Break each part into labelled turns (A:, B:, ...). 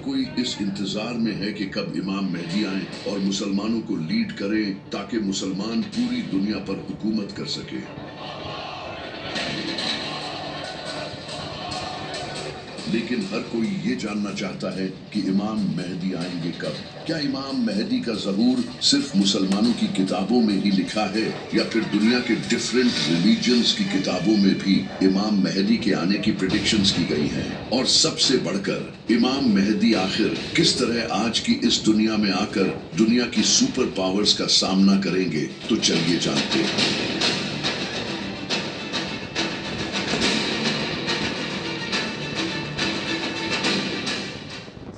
A: کوئی اس انتظار میں ہے کہ کب امام مہدی آئیں اور مسلمانوں کو لیڈ کریں تاکہ مسلمان پوری دنیا پر حکومت کر سکے۔ لیکن ہر کوئی یہ جاننا چاہتا ہے کہ امام مہدی آئیں گے کب؟ کیا امام مہدی کا ظہور صرف مسلمانوں کی کتابوں میں ہی لکھا ہے یا پھر دنیا کے ڈیفرنٹ ریلیجنز کی کتابوں میں بھی امام مہدی کے آنے کی پریڈکشنز کی گئی ہیں؟ اور سب سے بڑھ کر امام مہدی آخر کس طرح آج کی اس دنیا میں آ کر دنیا کی سپر پاورز کا سامنا کریں گے؟ تو چلیے جانتے ہیں۔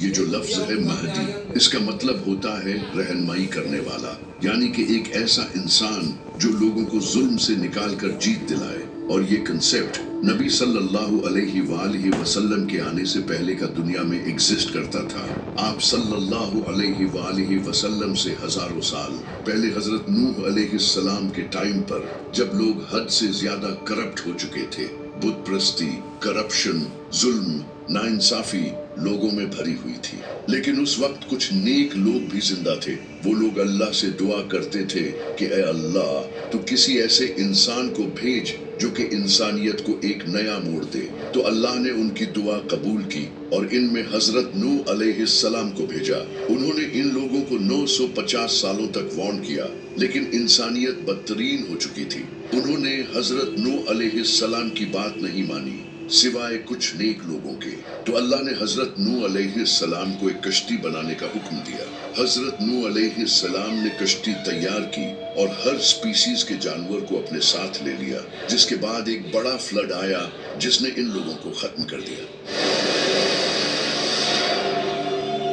A: یہ جو لفظ ہے مہدی، اس کا مطلب ہوتا ہے رہنمائی کرنے والا، یعنی کہ ایک ایسا انسان جو لوگوں کو ظلم سے نکال کر جیت دلائے۔ اور یہ کنسیپٹ نبی صلی اللہ علیہ وآلہ وسلم کے آنے سے پہلے کا دنیا میں ایگزسٹ کرتا تھا۔ آپ صلی اللہ علیہ وآلہ وسلم سے ہزاروں سال پہلے حضرت نوح علیہ السلام کے ٹائم پر جب لوگ حد سے زیادہ کرپٹ ہو چکے تھے، بت پرستی، کرپشن، ظلم، ناانصافی لوگوں میں بھری ہوئی تھی، لیکن اس وقت کچھ نیک لوگ بھی زندہ تھے۔ وہ لوگ اللہ سے دعا کرتے تھے کہ اے اللہ تو کسی ایسے انسان کو بھیج جو کہ انسانیت کو ایک نیا موڑ دے۔ تو اللہ نے ان کی دعا قبول کی اور ان میں حضرت نوح علیہ السلام کو بھیجا۔ انہوں نے ان لوگوں کو 950 سالوں تک وارن کیا، لیکن انسانیت بدترین ہو چکی تھی۔ انہوں نے حضرت نوح علیہ السلام کی بات نہیں مانی سوائے کچھ نیک لوگوں کے۔ تو اللہ نے حضرت نوح علیہ السلام کو ایک کشتی بنانے کا حکم دیا۔ حضرت نوح علیہ السلام نے کشتی تیار کی اور ہر سپیسیز کے جانور کو اپنے ساتھ لے لیا، جس کے بعد ایک بڑا فلڈ آیا جس نے ان لوگوں کو ختم کر دیا۔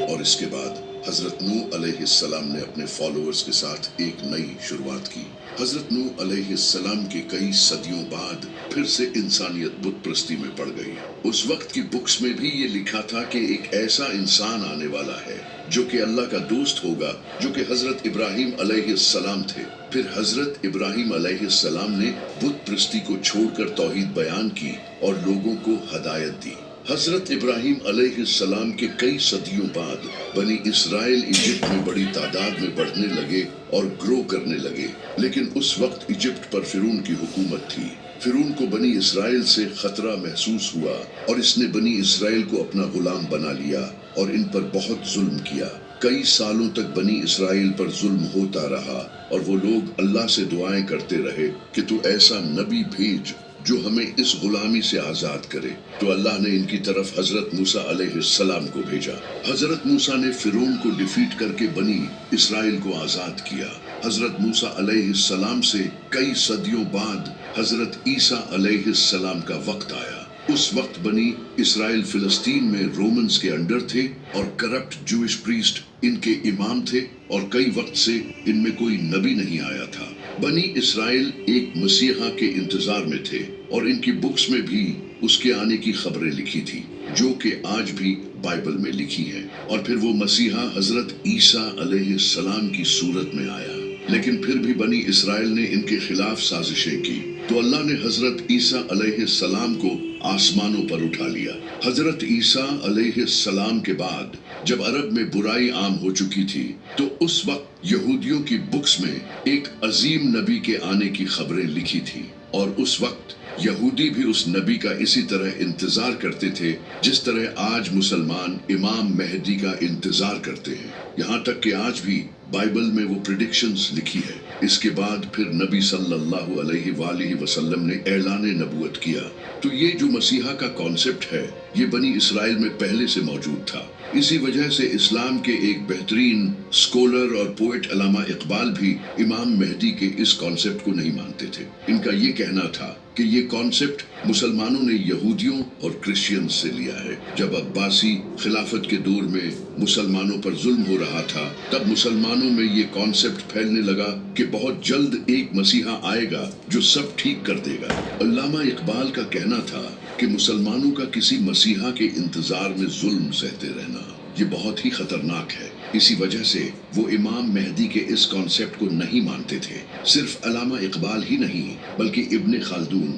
A: اور اس کے بعد حضرت نوح علیہ السلام نے اپنے فالوورز کے ساتھ ایک نئی شروعات کی۔ حضرت نوح علیہ السلام کے کئی صدیوں بعد پھر سے انسانیت بت پرستی میں پڑ گئی۔ اس وقت کی بکس میں بھی یہ لکھا تھا کہ ایک ایسا انسان آنے والا ہے جو کہ اللہ کا دوست ہوگا، جو کہ حضرت ابراہیم علیہ السلام تھے۔ پھر حضرت ابراہیم علیہ السلام نے بت پرستی کو چھوڑ کر توحید بیان کی اور لوگوں کو ہدایت دی۔ حضرت ابراہیم علیہ السلام کے کئی صدیوں بعد بنی اسرائیل ایجپٹ میں بڑی تعداد میں بڑھنے لگے اور گرو کرنے لگے، لیکن اس وقت ایجپٹ پر فرعون کی حکومت تھی۔ فرعون کو بنی اسرائیل سے خطرہ محسوس ہوا اور اس نے بنی اسرائیل کو اپنا غلام بنا لیا اور ان پر بہت ظلم کیا۔ کئی سالوں تک بنی اسرائیل پر ظلم ہوتا رہا اور وہ لوگ اللہ سے دعائیں کرتے رہے کہ تو ایسا نبی بھیج جو ہمیں اس غلامی سے آزاد کرے۔ تو اللہ نے ان کی طرف حضرت موسیٰ علیہ السلام کو بھیجا۔ حضرت موسیٰ نے فرعون کو ڈیفیٹ کر کے بنی اسرائیل کو آزاد کیا۔ حضرت موسیٰ علیہ السلام سے کئی صدیوں بعد حضرت عیسیٰ علیہ السلام کا وقت آیا۔ اس وقت بنی اسرائیل فلسطین میں رومنز کے انڈر تھے اور کرپٹ جوئش پریسٹ ان کے امام تھے، اور کئی وقت سے ان میں کوئی نبی نہیں آیا تھا۔ بنی اسرائیل ایک مسیحا کے انتظار میں تھے اور ان کی بکس میں بھی اس کے آنے کی خبریں لکھی تھی، جو کہ آج بھی بائبل میں لکھی ہیں۔ اور پھر وہ مسیحا حضرت عیسیٰ علیہ السلام کی صورت میں آیا، لیکن پھر بھی بنی اسرائیل نے ان کے خلاف سازشیں کی۔ تو اللہ نے حضرت عیسیٰ علیہ السلام کو آسمانوں پر اٹھا لیا۔ حضرت عیسیٰ علیہ السلام کے بعد جب عرب میں برائی عام ہو چکی تھی، تو اس وقت یہودیوں کی بکس میں ایک عظیم نبی کے آنے کی خبریں لکھی تھی، اور اس وقت یہودی بھی اس نبی کا اسی طرح انتظار کرتے تھے جس طرح آج مسلمان امام مہدی کا انتظار کرتے ہیں۔ یہاں تک کہ آج بھی بائبل میں وہ پریڈکشنز لکھی ہے۔ اس کے بعد پھر نبی صلی اللہ علیہ وآلہ وسلم نے اعلان نبوت کیا۔ تو یہ جو مسیحا کا کانسیپٹ ہے، یہ بنی اسرائیل میں پہلے سے موجود تھا۔ اسی وجہ سے اسلام کے ایک بہترین اسکولر اور پوئٹ علامہ اقبال بھی امام مہدی کے اس کانسیپٹ کو نہیں مانتے تھے۔ ان کا یہ کہنا تھا کہ یہ کانسیپٹ مسلمانوں نے یہودیوں اور کرسچین سے لیا ہے۔ جب عباسی خلافت کے دور میں مسلمانوں پر ظلم ہو رہا تھا، تب مسلمانوں میں یہ کانسیپٹ پھیلنے لگا کہ بہت جلد ایک مسیحا آئے گا جو سب ٹھیک کر دے گا۔ علامہ اقبال کا کہنا تھا کہ مسلمانوں کا کسی مسیحا کے انتظار میں ظلم سہتے رہنا یہ بہت ہی خطرناک ہے۔ اسی وجہ سے وہ امام مہدی کے اس کانسیپٹ کو نہیں مانتے تھے۔ صرف علامہ اقبال ہی نہیں بلکہ ابن خلدون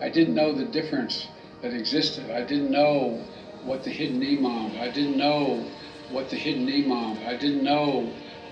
B: I didn't know the difference that existed. I didn't know what the hidden imam. I didn't know what the hidden imam. I didn't know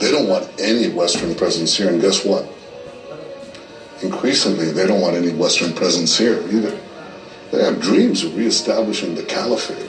C: They don't want any Western presence here, and guess what? Increasingly, they don't want any Western presence here either. They have dreams of reestablishing the caliphate.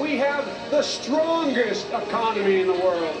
D: We have the strongest economy in the world.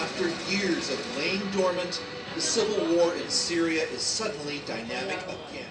E: After years of laying dormant, the civil war in Syria is suddenly dynamic again.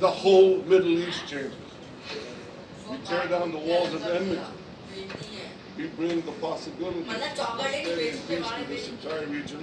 F: The whole Middle East changes. We tear down the walls of enmity. We bring the possibility of peace to this entire region.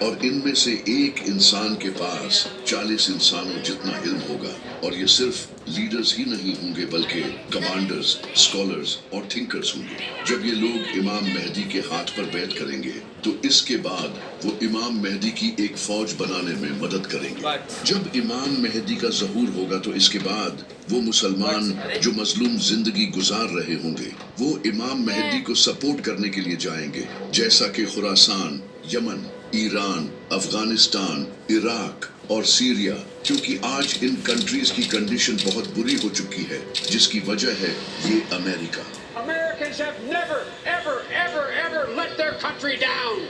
A: اور ان میں سے ایک انسان کے پاس 40 انسانوں جتنا علم ہوگا، اور یہ صرف لیڈرز ہی نہیں ہوں گے بلکہ کمانڈرز، اسکالرز اور تھنکرز ہوں گے۔ جب یہ لوگ امام مہدی کے ہاتھ پر بیعت کریں گے تو اس کے بعد وہ امام مہدی کی ایک فوج بنانے میں مدد کریں گے۔ جب امام مہدی کا ظہور ہوگا تو اس کے بعد وہ مسلمان جو مظلوم زندگی گزار رہے ہوں گے وہ امام مہدی کو سپورٹ کرنے کے لیے جائیں گے، جیسا کہ خراسان، یمن، ایران، افغانستان، عراق اور سیریا، کیونکہ آج ان کنٹریز کی کنڈیشن بہت بری ہو چکی ہے جس کی وجہ ہے یہ امریکہ۔
D: Americans have never, ever, ever, ever let their country down.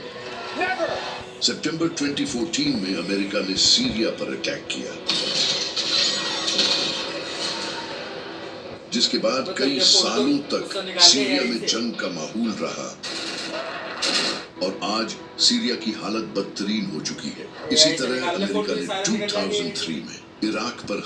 D: Never.
A: September 2014 میں امریکہ نے سیریا پر اٹیک کیا، جس کے بعد کئی سالوں تک سیریا میں جنگ کا ماحول رہا، اور آج سیریا کی حالت بدترین ہو چکی ہے۔ اسی طرح امریکہ نے 2003 میں عراق پر